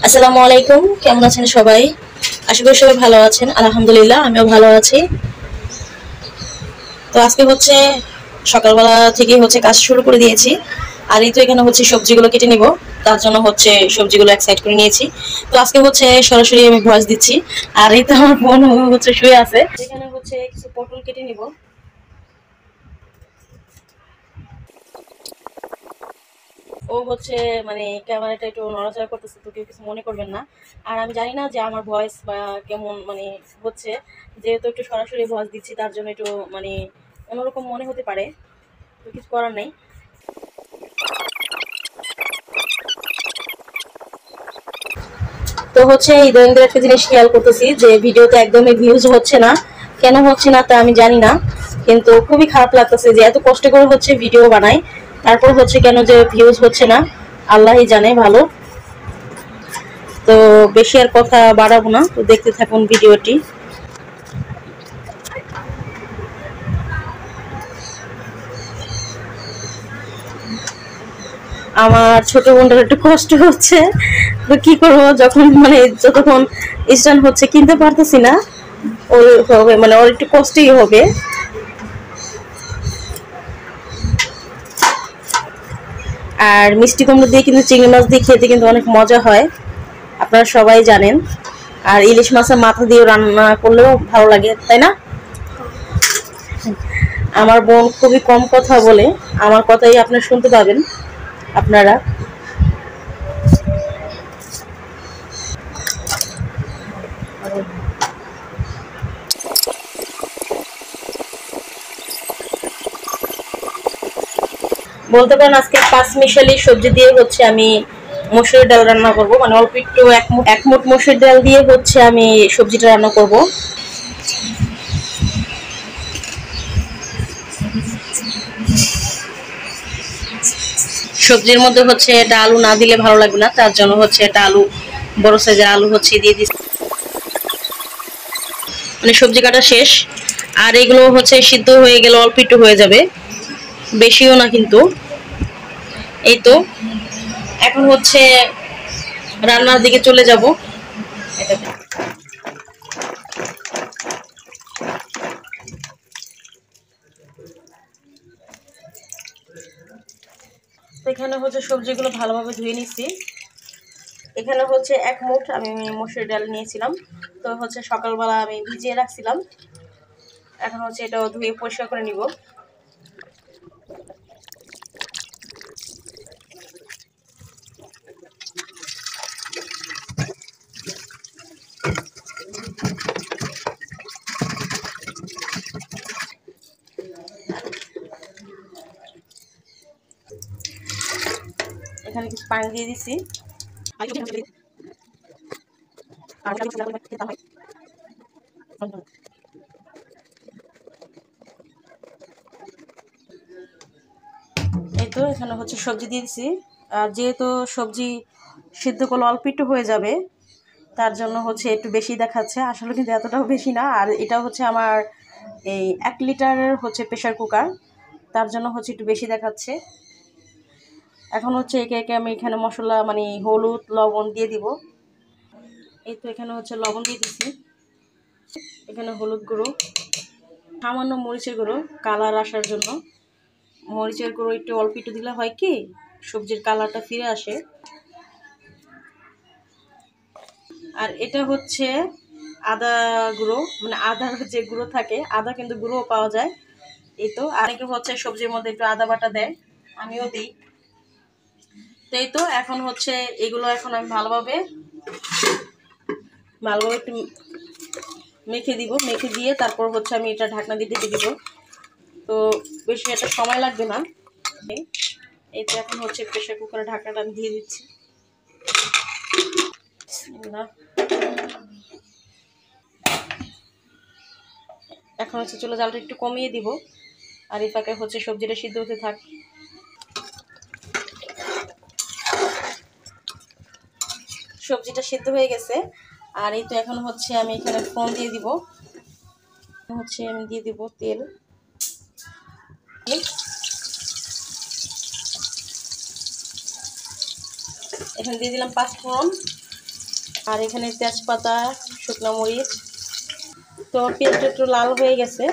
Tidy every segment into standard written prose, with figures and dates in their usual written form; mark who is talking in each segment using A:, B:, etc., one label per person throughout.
A: আসসালামু আলাইকুম, কেমন আছেন সবাই? আশা করি সবাই ভালো আছেন। আলহামদুলিল্লাহ, আমিও ভালো আছি। তো আজকে হচ্ছে সকালবেলা থেকে হচ্ছে কাজ শুরু করে দিয়েছি। আর এই তো এখানে হচ্ছে সবজিগুলো কেটে নিব। তার জন্য হচ্ছে সবজিগুলো এক সাইড করে নিয়েছি। তো আজকে হচ্ছে সরাসরি আমি ভয়েস দিচ্ছি। আর এই তো আমার বোন হচ্ছে শুয়ে আছে। এখানে হচ্ছে কিছু পটল কেটে নিব। ও হচ্ছে মানে ক্যামেরাটা একটু নড়াচড়া করতেছে, তো কেউ কিছু মনে করবেন না। আর আমি জানি না যে আমার ভয়েস বা কেমন মানে হচ্ছে, যেহেতু একটু সরাসরি ভয়েস দিচ্ছি তার জন্য একটু মানে অন্যরকম মনে হতে পারে, তো কিছু করার নেই। তো হচ্ছে এই দৈনন্দিন একটা জিনিস খেয়াল করতেছি যে ভিডিওতে একদমই ভিউজ হচ্ছে না। কেন হচ্ছে না তা আমি জানি না, কিন্তু খুবই খারাপ লাগতেছে যে এত কষ্ট করে হচ্ছে ভিডিও বানাই, তারপর হচ্ছে কেন যে ভিউজ হচ্ছে না আল্লাহই জানে ভালো। তো বেশি আর কথা বাড়াবো না, তো দেখতে থাকুন ভিডিওটি। আমার ছোট বোনটার একটু কষ্ট হচ্ছে, তো কি করবো, যখন মানে যতক্ষণ স্ট্যান্ড হচ্ছে কিনতে পারতেছি না, ওর হবে মানে ওর একটু কষ্টই হবে। আর মিষ্টি কুমড়ো দিয়ে কিন্তু চিংড়ি মাছ দিয়ে খেতে কিন্তু অনেক মজা হয়, আপনারা সবাই জানেন। আর ইলিশ মাছের মাথা দিয়ে রান্না করলেও ভালো লাগে, তাই না? আমার বোন খুবই কম কথা বলে, আমার কথাই আপনারা শুনতে পাবেন আপনারা। বলতে পারেন আজকে পাঁচ মিশালি সবজি দিয়ে হচ্ছে আমি মসুর ডাল রান্না করব, মানে অল্প একটু এক মুঠ মসুর ডাল দিয়ে হচ্ছে আমি সবজিটা রান্না করব। সবজির মধ্যে হচ্ছে এটা আলু না দিলে ভালো লাগবে না, তার জন্য হচ্ছে এটা আলু, বড় সাইজের আলু হচ্ছে দিয়ে দিচ্ছি। মানে সবজি কাটা শেষ, আর এগুলো হচ্ছে সিদ্ধ হয়ে গেলে অল্প একটু হয়ে যাবে, বেশিও না কিন্তু। এই তো এখন হচ্ছে রান্নার দিকে চলে যাব। এখানে হচ্ছে সবজিগুলো ভালোভাবে ধুয়ে নিচ্ছি। এখানে হচ্ছে এক মুঠ আমি মসুর ডাল নিয়েছিলাম, তো হচ্ছে সকালবেলা আমি ভিজিয়ে রাখছিলাম। এখন হচ্ছে এটা ধুয়ে পরিষ্কার করে নিব। এখানে কিছু পানি দিয়ে দিচ্ছি। এই তো এখানে হচ্ছে সবজি দিয়ে দিচ্ছি। আর যেহেতু সবজি সিদ্ধ করলে অল্প একটু হয়ে যাবে, তার জন্য হচ্ছে একটু বেশি দেখাচ্ছে, আসলে কিন্তু এতটাও বেশি না। আর এটা হচ্ছে আমার এই 1 লিটারের হচ্ছে প্রেশার কুকার, তার জন্য হচ্ছে একটু বেশি দেখাচ্ছে। এখন হচ্ছে একে একে আমি এখানে মশলা মানে হলুদ লবণ দিয়ে দিব। এই তো এখানে হচ্ছে লবণ দিয়ে দিচ্ছি, এখানে হলুদ গুঁড়ো, সামান্য মরিচের গুঁড়ো কালার আসার জন্য। মরিচের গুঁড়ো একটু অল্প একটু দিলে হয় কি সবজির কালারটা ফিরে আসে। আর এটা হচ্ছে আদা গুঁড়ো, মানে আদার যে গুঁড়ো থাকে, আদা কিন্তু গুঁড়ো পাওয়া যায়। এই তো অনেকে হচ্ছে সবজির মধ্যে একটু আদা বাটা দেয়, আমিও দিই। তো এই তো এখন হচ্ছে এগুলো এখন আমি ভালোভাবে ভালোভাবে একটু মেখে দিব, মেখে দিয়ে তারপর হচ্ছে আমি এটা ঢাকনা দিয়ে ঢেকে দিব। তো বেশি একটা সময় লাগবে না। এই তো এখন হচ্ছে প্রেসার কুকারের ঢাকনাটা আমি দিয়ে দিচ্ছি। এখন হচ্ছে চুলা জালটা একটু কমিয়ে দিব, আর এই ফাঁকে হচ্ছে সবজিটা সিদ্ধ হতে থাক। সবজিটা সিদ্ধ হয়ে গেছে, আর এই তো এখন হচ্ছে আমি এখানে ফোড়ন দিয়ে দিব। হচ্ছে আমি দিয়ে দিব তেল, এখানে দিয়ে দিলাম 5 ফোড়ন। আর এখানে তেজপাতা, শুকনো মরিচ। তো পেঁয়াজটা একটু লাল হয়ে গেছে,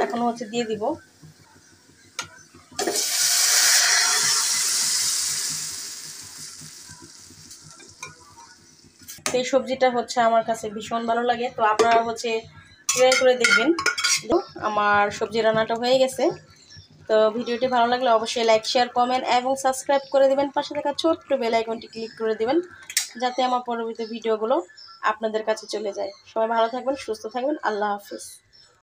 A: এখন হচ্ছে দিয়ে দিব। এই সবজিটা হচ্ছে আমার কাছে ভীষণ ভালো লাগে, তো আপনারা হচ্ছে ট্রাই করে দেখবেন। তো আমার সবজি রান্নাটা হয়ে গেছে। তো ভিডিওটি ভালো লাগলে অবশ্যই লাইক, শেয়ার, কমেন্ট এবং সাবস্ক্রাইব করে দেবেন। পাশে থাকা ছোট্ট বেল আইকনটি ক্লিক করে দেবেন, যাতে আমার পরবর্তী ভিডিওগুলো আপনাদের কাছে চলে যায়। সবাই ভালো থাকবেন, সুস্থ থাকবেন। আল্লাহ হাফিজ।